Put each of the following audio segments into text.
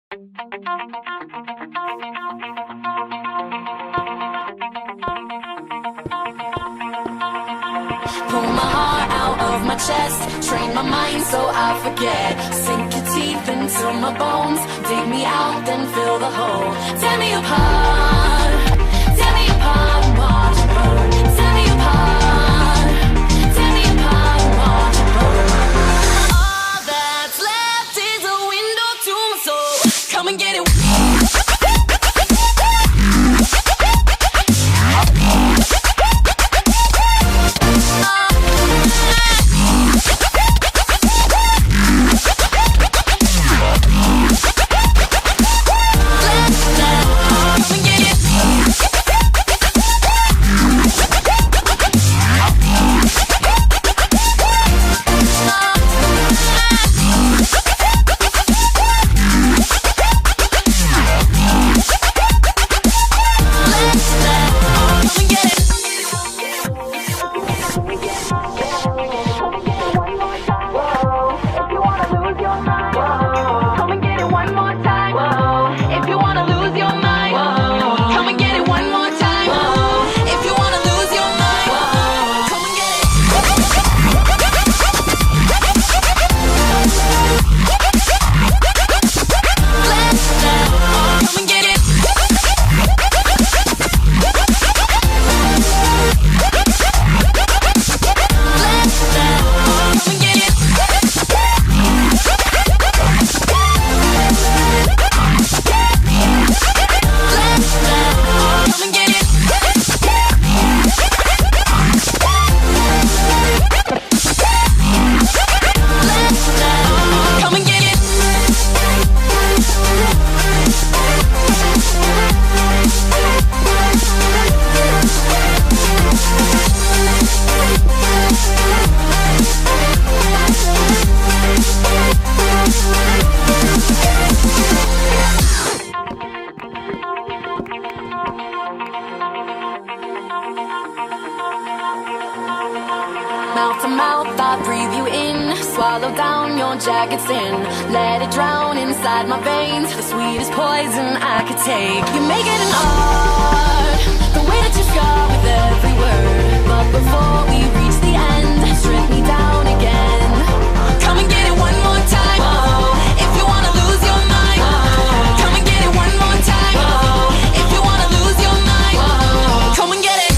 Pull my heart out of my chest, train my mind so I forget. Sink your teeth into my bones, dig me out, then fill the hole. Tear me apart, and watch it burn. Tear me apart, and watch it burn. All that's left is a window to my soul. Come and get it. Mouth to mouth, I breathe you in. Swallow down your jagged sin. Let it drown inside my veins. The sweetest poison I could take. You make it an art, the way that you scar with every word. But before we reach the end, strip me down again. Come and get it one more time. If you wanna lose your mind, come and get it one more time. If you wanna lose your mind, come and get it.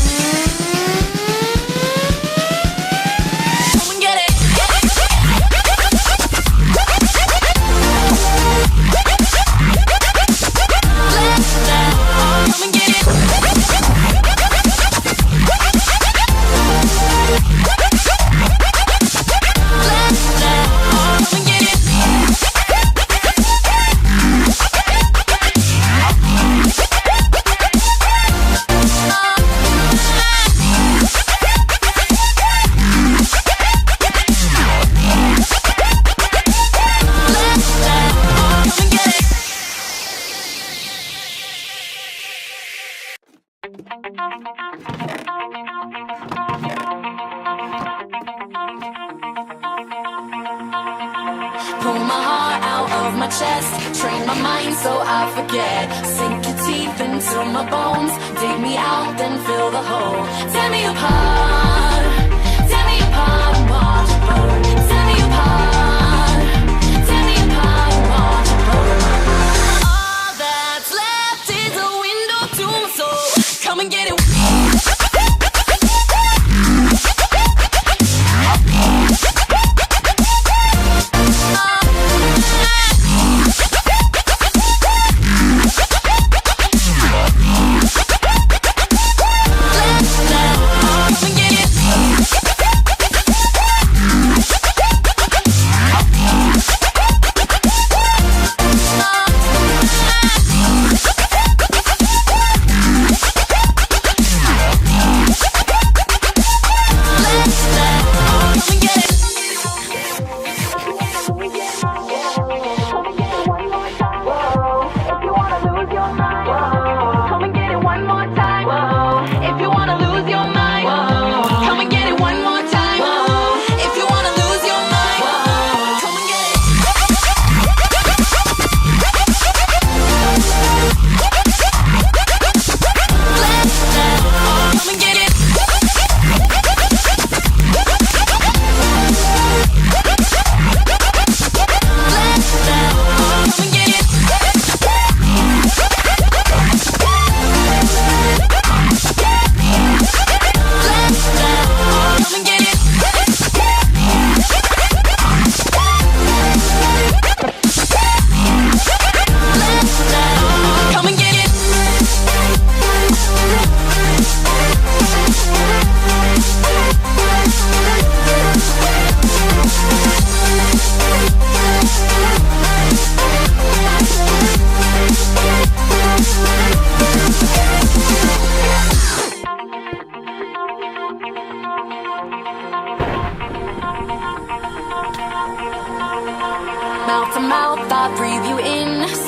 Pull my heart out of my chest, train my mind so I forget. Sink your teeth into my bones, dig me out, then fill the hole. Tear me apart, and watch it burn. Tear me apart, and watch it burn. All that's left is a window to my soul. Come and get it. Come and get it.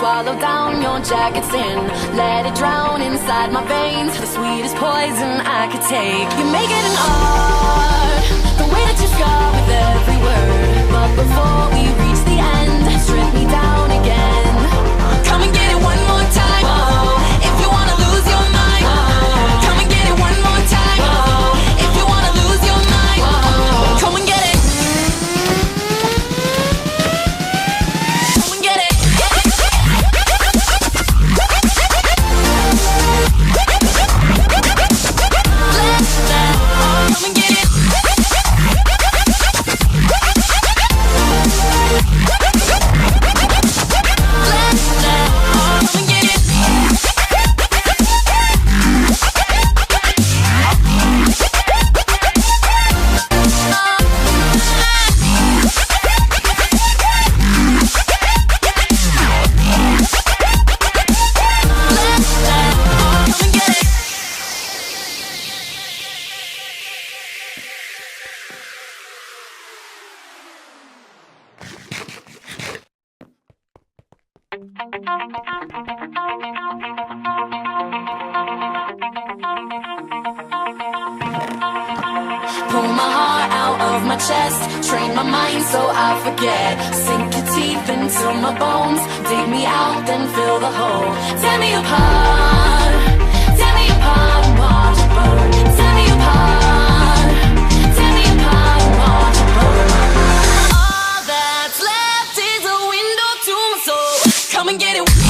swallow down your jacket's in. Let it drown inside my veins, the sweetest poison I could take. You make it an art, the way that you scar with every word. But before we reach the end, strip me down again. Come and get it one more time, if you wanna lose your mind. Come and get it one more time, if you wanna lose your mind. Come and get it. Come and get it. Come and get it. Pull my heart out of my chest, train my mind so I forget. Sink your teeth into my bones, dig me out, then fill the hole. Tear me apart and watch it burn. Tear me apart and watch it burn. All that's left is a window to my soul. Come and get it.